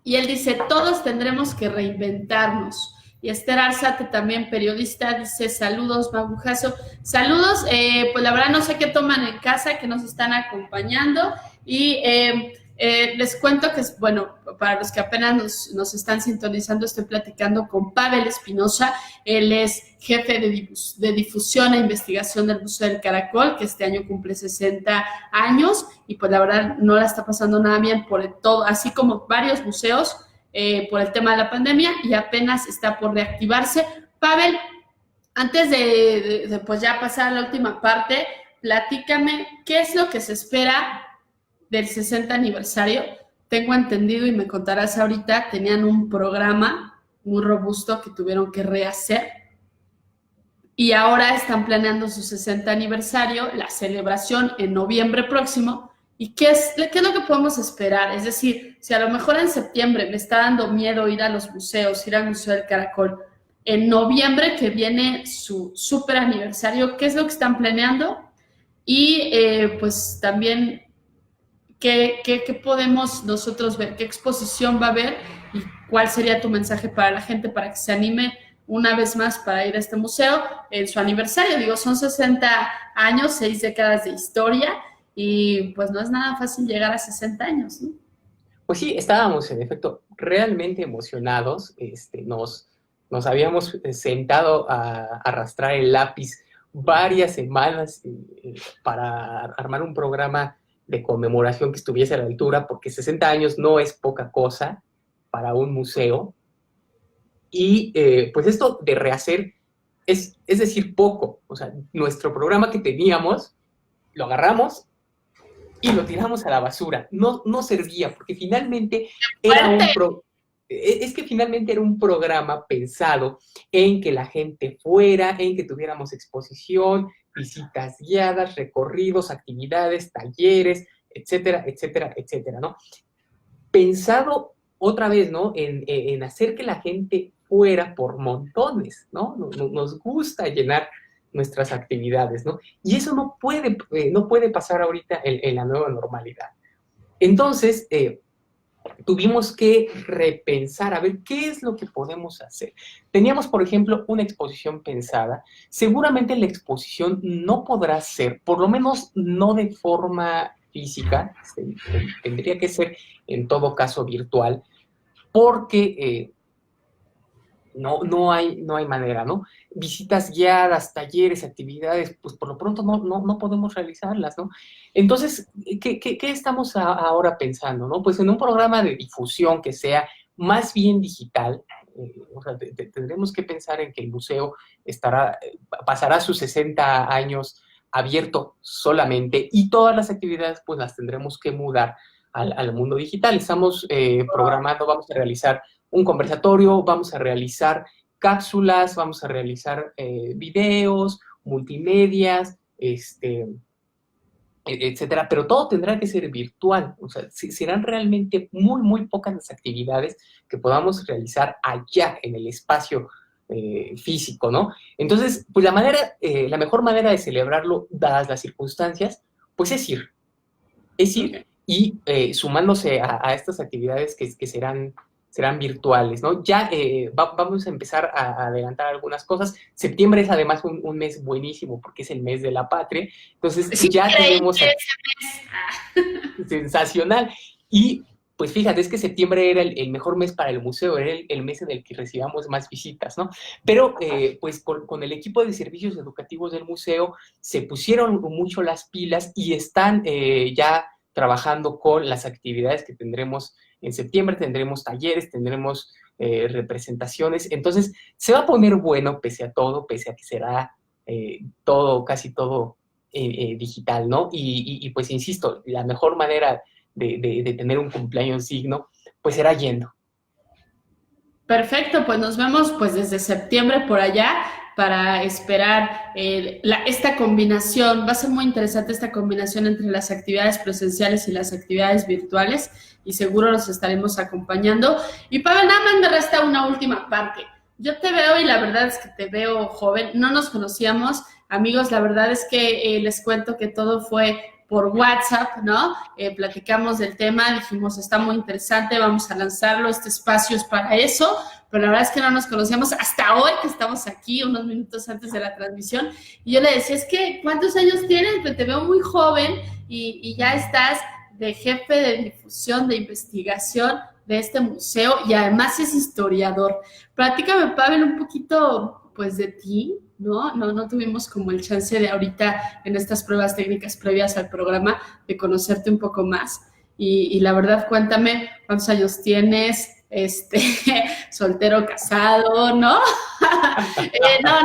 Y él dice, todos tendremos que reinventarnos. Y Esther Arzate, también periodista, dice, saludos, Magujazo. Saludos, pues la verdad no sé qué toman en casa, que nos están acompañando. Y Les cuento que, bueno, para los que apenas nos están sintonizando, estoy platicando con Pavel Espinosa. Él es jefe de difusión e investigación del Museo del Caracol, que este año cumple 60 años y pues la verdad no la está pasando nada bien por todo, así como varios museos por el tema de la pandemia, y apenas está por reactivarse. Pavel, antes de pues ya pasar a la última parte, platícame qué es lo que se espera del 60 aniversario. Tengo entendido, y me contarás ahorita, tenían un programa muy robusto que tuvieron que rehacer y ahora están planeando su 60 aniversario, la celebración en noviembre próximo. ¿Y qué es lo que podemos esperar? Es decir, si a lo mejor en septiembre me está dando miedo ir a los museos, ir al Museo del Caracol, en noviembre que viene su súper aniversario, ¿qué es lo que están planeando? Y pues también ¿qué podemos nosotros ver? ¿Qué exposición va a haber? ¿Y cuál sería tu mensaje para la gente para que se anime una vez más para ir a este museo en su aniversario? Digo, son 60 años, 6 décadas de historia y pues no es nada fácil llegar a 60 años, ¿no? Pues sí, estábamos en efecto realmente emocionados. Nos habíamos sentado a arrastrar el lápiz varias semanas para armar un programa de conmemoración que estuviese a la altura, porque 60 años no es poca cosa para un museo. Y pues esto de rehacer es decir poco. O sea, nuestro programa que teníamos, lo agarramos y lo tiramos a la basura. No servía, porque finalmente finalmente era un programa pensado en que la gente fuera, en que tuviéramos exposición, visitas guiadas, recorridos, actividades, talleres, etcétera, etcétera, etcétera, ¿no? Pensado otra vez, ¿no? En hacer que la gente fuera por montones, ¿no? Nos gusta llenar nuestras actividades, ¿no? Y eso no puede pasar ahorita en la nueva normalidad. Entonces, tuvimos que repensar, a ver, ¿qué es lo que podemos hacer? Teníamos, por ejemplo, una exposición pensada. Seguramente la exposición no podrá ser, por lo menos no de forma física, tendría que ser en todo caso virtual, porque no hay manera, ¿no? Visitas guiadas, talleres, actividades, pues por lo pronto no podemos realizarlas, ¿no? Entonces, ¿qué estamos ahora pensando, no? Pues en un programa de difusión que sea más bien digital. O sea, tendremos que pensar en que el museo pasará sus 60 años abierto solamente y todas las actividades pues las tendremos que mudar al mundo digital. Estamos programando, vamos a realizar un conversatorio, vamos a realizar cápsulas, vamos a realizar videos, multimedias, etcétera, pero todo tendrá que ser virtual. O sea, serán realmente muy, muy pocas las actividades que podamos realizar allá en el espacio físico, ¿no? Entonces, pues la mejor manera de celebrarlo, dadas las circunstancias, pues es ir y sumándose a estas actividades que serán virtuales, ¿no? Ya vamos a empezar a adelantar algunas cosas. Septiembre es además un mes buenísimo porque es el mes de la patria. Entonces sí, ya tenemos... Sensacional. Y pues fíjate, es que septiembre era el mejor mes para el museo, era el mes en el que recibamos más visitas, ¿no? Pero pues con el equipo de servicios educativos del museo se pusieron mucho las pilas y están ya trabajando con las actividades que tendremos en septiembre. Tendremos talleres, tendremos representaciones. Entonces, se va a poner bueno pese a todo, pese a que será casi todo digital, ¿no? Y pues, insisto, la mejor manera de tener un cumpleaños digno, pues será yendo. Perfecto, pues nos vemos pues desde septiembre por allá para esperar esta combinación. Va a ser muy interesante esta combinación entre las actividades presenciales y las actividades virtuales y seguro los estaremos acompañando. Y Pavel, nada más me resta una última parte. Yo te veo y la verdad es que te veo joven. No nos conocíamos, amigos, la verdad es que les cuento que todo fue por WhatsApp, ¿no? Platicamos del tema, dijimos, está muy interesante, vamos a lanzarlo, este espacio es para eso, pero la verdad es que no nos conocíamos hasta hoy que estamos aquí, unos minutos antes de la transmisión, y yo le decía, es que, ¿cuántos años tienes? Pues te veo muy joven y ya estás de jefe de difusión, de investigación de este museo y además es historiador. Platícame, Pavel, un poquito, pues, de ti, ¿no? No tuvimos como el chance de ahorita en estas pruebas técnicas previas al programa de conocerte un poco más. Y la verdad, cuéntame cuántos años tienes, soltero, casado, ¿no? No.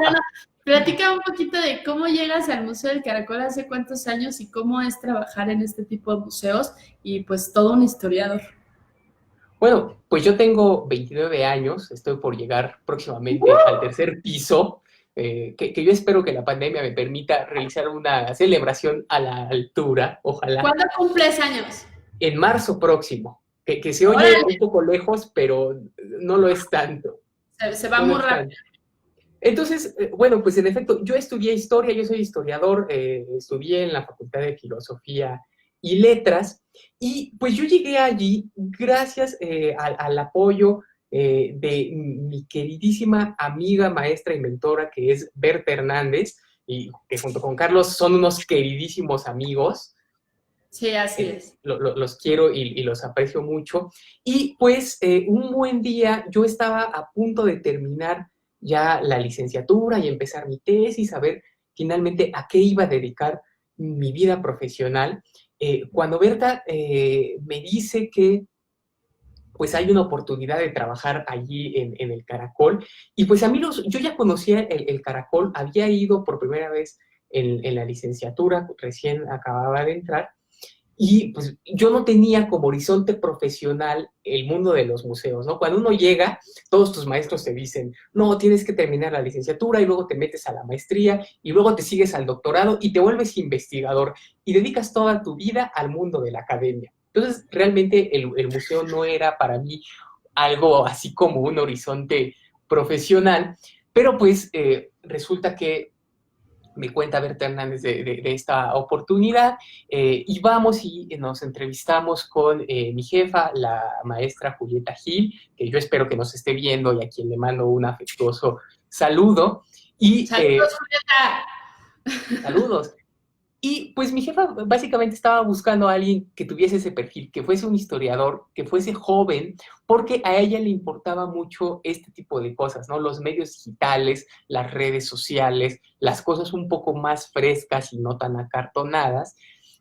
Platica un poquito de cómo llegas al Museo del Caracol hace cuántos años y cómo es trabajar en este tipo de museos y pues todo un historiador. Bueno, pues yo tengo 29 años, estoy por llegar próximamente al tercer piso, que yo espero que la pandemia me permita realizar una celebración a la altura, ojalá, ¿Cuándo cumples años? en marzo próximo, que se oye Órale, un poco lejos, pero no lo es tanto, se va no lo muy es rápido. tanto. Entonces, bueno, pues en efecto, yo estudié historia, yo soy historiador, estudié en la Facultad de Filosofía y Letras, y pues yo llegué allí gracias al apoyo de mi queridísima amiga, maestra y mentora, que es Berta Hernández, y que junto con Carlos son unos queridísimos amigos. Sí, así es. Los quiero y los aprecio mucho. Y pues un buen día yo estaba a punto de terminar ya la licenciatura y empezar mi tesis, a ver finalmente a qué iba a dedicar mi vida profesional, cuando Berta me dice que pues hay una oportunidad de trabajar allí en el Caracol, y pues a mí yo ya conocía el Caracol, había ido por primera vez en la licenciatura, recién acababa de entrar, y pues yo no tenía como horizonte profesional el mundo de los museos, ¿no? Cuando uno llega, todos tus maestros te dicen, no, tienes que terminar la licenciatura y luego te metes a la maestría y luego te sigues al doctorado y te vuelves investigador y dedicas toda tu vida al mundo de la academia. Entonces, realmente el museo no era para mí algo así como un horizonte profesional, pero pues resulta que me cuenta Berta Hernández de esta oportunidad, y vamos y nos entrevistamos con mi jefa, la maestra Julieta Gil, que yo espero que nos esté viendo y a quien le mando un afectuoso saludo. Y Saludos, Julieta. saludos. Y pues mi jefa básicamente estaba buscando a alguien que tuviese ese perfil, que fuese un historiador, que fuese joven, porque a ella le importaba mucho este tipo de cosas, ¿no? Los medios digitales, las redes sociales, las cosas un poco más frescas y no tan acartonadas.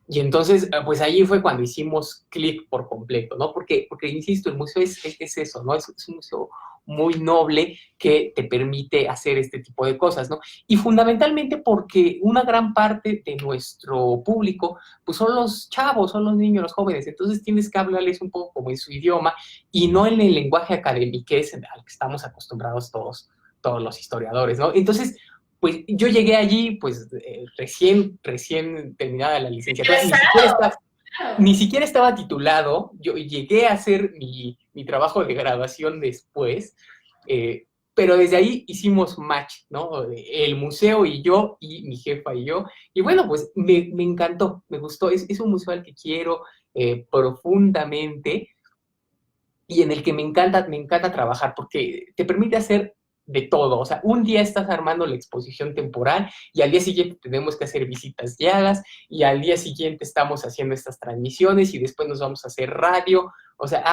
Y entonces, pues ahí fue cuando hicimos clic por completo, ¿no? Porque insisto, el museo es eso, ¿no? Es un museo muy noble que te permite hacer este tipo de cosas, ¿no? Y fundamentalmente porque una gran parte de nuestro público, pues son los chavos, son los niños, los jóvenes, entonces tienes que hablarles un poco como en su idioma y no en el lenguaje académico al que estamos acostumbrados todos los historiadores, ¿no? Entonces, pues yo llegué allí, pues recién terminada la licenciatura, ni siquiera estaba titulado, yo llegué a hacer mi trabajo de graduación después, eh, pero desde ahí hicimos match, ¿no? El museo y yo, y mi jefa y yo, y bueno, pues me encantó, me gustó, es un museo al que quiero profundamente y en el que me encanta trabajar, porque te permite hacer de todo, o sea, un día estás armando la exposición temporal y al día siguiente tenemos que hacer visitas guiadas y al día siguiente estamos haciendo estas transmisiones y después nos vamos a hacer radio, o sea,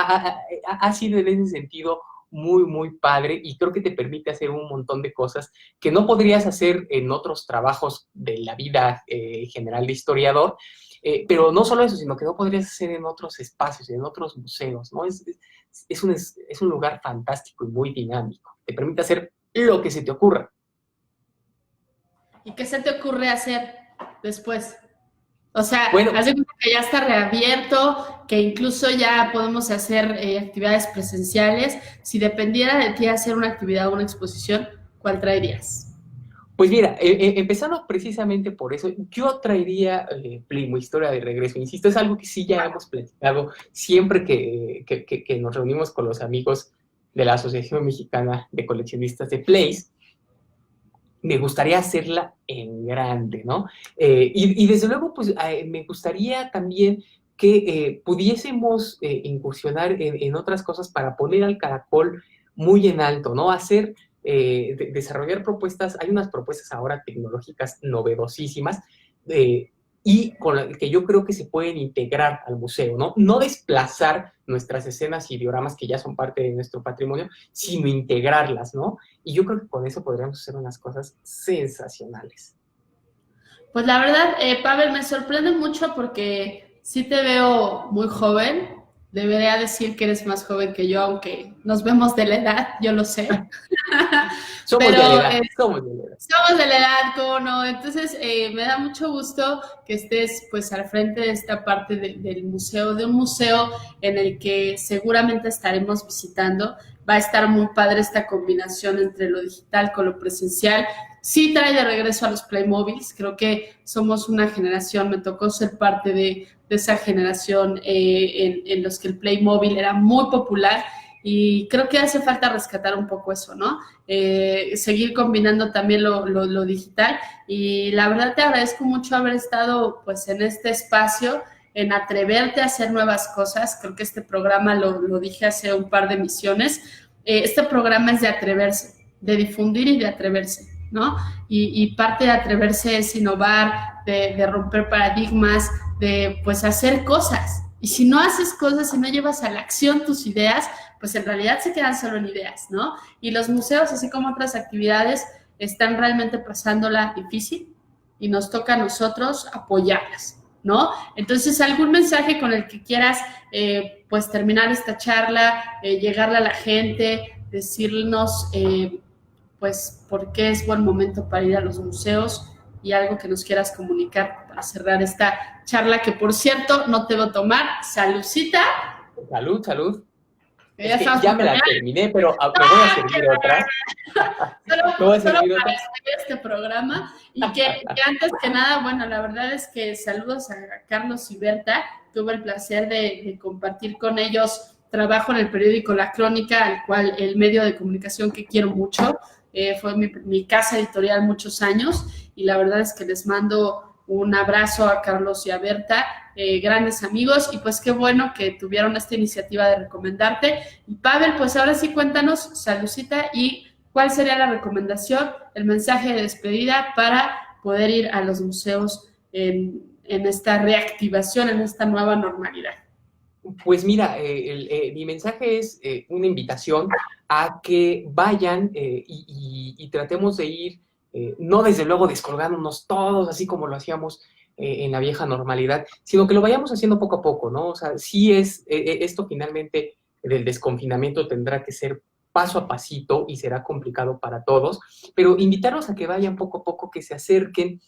ha sido en ese sentido muy padre y creo que te permite hacer un montón de cosas que no podrías hacer en otros trabajos de la vida general de historiador, pero no solo eso, sino que no podrías hacer en otros espacios, en otros museos, ¿no? Es un lugar fantástico y muy dinámico. Te permite hacer lo que se te ocurra. ¿Y qué se te ocurre hacer después? O sea, Bueno, hace cuenta que ya está reabierto, que incluso ya podemos hacer actividades presenciales. Si dependiera de ti hacer una actividad o una exposición, ¿cuál traerías? pues mira, empezando precisamente por eso, yo traería Plimo, Historia de Regreso. Insisto, es algo que sí ya hemos platicado siempre que nos reunimos con los amigos de la Asociación Mexicana de Coleccionistas de Plays. Me gustaría hacerla en grande, ¿no? Y desde luego, pues me gustaría también que pudiésemos incursionar en otras cosas para poner al Caracol muy en alto, ¿no? Hacer, desarrollar propuestas, hay unas propuestas ahora tecnológicas novedosísimas, eh, y con el que yo creo que se pueden integrar al museo, ¿no? No desplazar nuestras escenas y dioramas que ya son parte de nuestro patrimonio, sino integrarlas, ¿no? Y yo creo que con eso podríamos hacer unas cosas sensacionales. Pues la verdad, Pavel, me sorprende mucho porque sí te veo muy joven. Debería decir que eres más joven que yo, aunque nos vemos de la edad, yo lo sé. Somos de la Pero edad, somos de la edad. somos de la edad, ¿cómo no? Entonces, me da mucho gusto que estés pues al frente de esta parte del museo, de un museo en el que seguramente estaremos visitando. Va a estar muy padre esta combinación entre lo digital con lo presencial. Sí trae de regreso a los Playmobiles, creo que somos una generación, me tocó ser parte de esa generación en los que el Playmobil era muy popular y creo que hace falta rescatar un poco eso, ¿no? Seguir combinando también lo digital y la verdad te agradezco mucho haber estado pues en este espacio, en atreverte a hacer nuevas cosas. Creo que este programa, lo dije hace un par de emisiones, este programa es de atreverse, de difundir y de atreverse, ¿no? Y parte de atreverse es innovar, de romper paradigmas, de pues hacer cosas. Y si no haces cosas, si no llevas a la acción tus ideas, pues en realidad se quedan solo en ideas, ¿no? Y los museos, así como otras actividades, están realmente pasándola difícil y nos toca a nosotros apoyarlas, ¿no? Entonces, algún mensaje con el que quieras, pues, terminar esta charla, llegarle a la gente, decirnos, pues, por qué es buen momento para ir a los museos y algo que nos quieras comunicar para cerrar esta charla, que por cierto, no te voy a tomar. Saludcita. Salud, salud. Ya Es que ya me la terminé, pero me voy a servir otra. Solo para despedir este programa y que antes que nada, bueno, la verdad es que saludos a Carlos y Berta. Tuve el placer de compartir con ellos trabajo en el periódico La Crónica, al cual el medio de comunicación que quiero mucho. Fue mi casa editorial muchos años y la verdad es que les mando un abrazo a Carlos y a Berta, grandes amigos, y pues qué bueno que tuvieron esta iniciativa de recomendarte. Y Pavel, pues ahora sí cuéntanos, saludcita, y cuál sería la recomendación, el mensaje de despedida para poder ir a los museos en esta reactivación, en esta nueva normalidad. Pues mira, mi mensaje es una invitación a que vayan y tratemos de ir, no desde luego descolgándonos todos, así como lo hacíamos en la vieja normalidad, sino que lo vayamos haciendo poco a poco, ¿no? O sea, sí esto finalmente del desconfinamiento tendrá que ser paso a pasito y será complicado para todos, pero invitarlos a que vayan poco a poco, que se acerquen,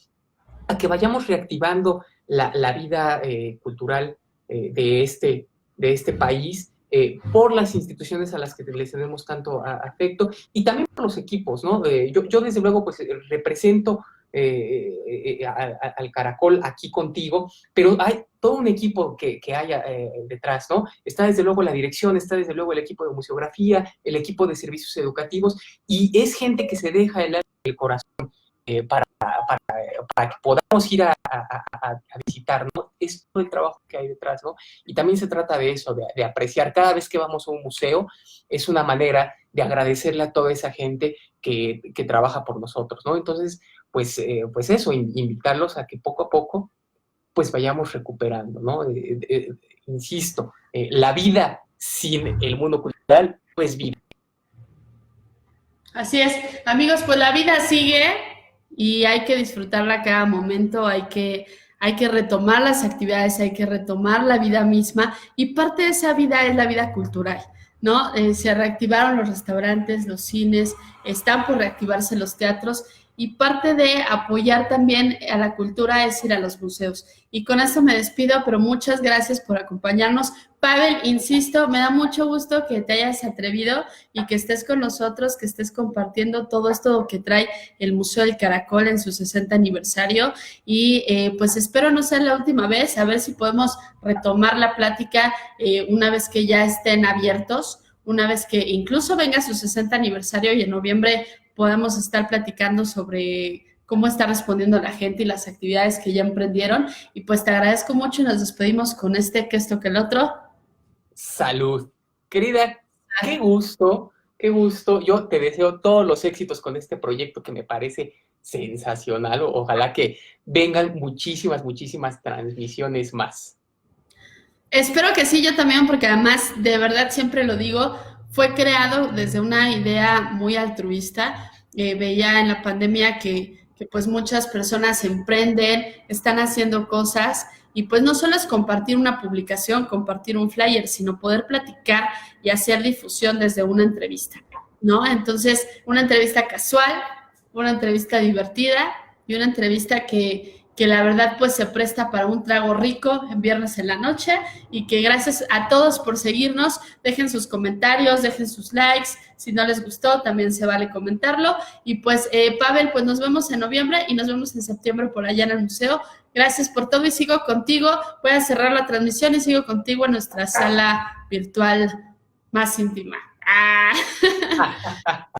a que vayamos reactivando la vida cultural de este país, por las instituciones a las que les tenemos tanto afecto y también por los equipos, ¿no? Yo desde luego pues represento al Caracol aquí contigo, pero hay todo un equipo que haya detrás, ¿no? Está desde luego la dirección, está desde luego el equipo de museografía, el equipo de servicios educativos y es gente que se deja el corazón para que podamos ir a visitar, ¿no? Es todo el trabajo que hay detrás, ¿no? Y también se trata de eso, de apreciar cada vez que vamos a un museo, es una manera de agradecerle a toda esa gente que trabaja por nosotros, ¿no? Entonces, pues eso, invitarlos a que poco a poco, pues vayamos recuperando, ¿no? Insisto, la vida sin el mundo cultural, pues vive. Así es, amigos, pues la vida sigue y hay que disfrutarla a cada momento, hay que retomar las actividades, hay que retomar la vida misma y parte de esa vida es la vida cultural, ¿no? Se reactivaron los restaurantes, los cines, están por reactivarse los teatros y parte de apoyar también a la cultura es ir a los museos. Y con esto me despido, pero muchas gracias por acompañarnos. Pavel, insisto, me da mucho gusto que te hayas atrevido y que estés con nosotros, que estés compartiendo todo esto que trae el Museo del Caracol en su 60 aniversario. Y pues espero no sea la última vez, a ver si podemos retomar la plática una vez que ya estén abiertos, una vez que incluso venga su 60 aniversario y en noviembre podamos estar platicando sobre cómo está respondiendo la gente y las actividades que ya emprendieron. Y pues te agradezco mucho y nos despedimos con que esto, que el otro. Salud. Querida, qué gusto, qué gusto. Yo te deseo todos los éxitos con este proyecto que me parece sensacional. Ojalá que vengan muchísimas, muchísimas transmisiones más. Espero que sí, yo también, porque además, de verdad, siempre lo digo, fue creado desde una idea muy altruista. Veía en la pandemia que pues muchas personas emprenden, están haciendo cosas y pues no solo es compartir una publicación, compartir un flyer, sino poder platicar y hacer difusión desde una entrevista, ¿no? Entonces, una entrevista casual, una entrevista divertida y una entrevista que la verdad pues se presta para un trago rico en viernes en la noche, y que gracias a todos por seguirnos. Dejen sus comentarios, dejen sus likes, si no les gustó también se vale comentarlo. Y pues Pavel, pues nos vemos en noviembre y nos vemos en septiembre por allá en el museo. Gracias por todo y sigo contigo. Voy a cerrar la transmisión y sigo contigo en nuestra sala virtual más íntima. ¡Ah!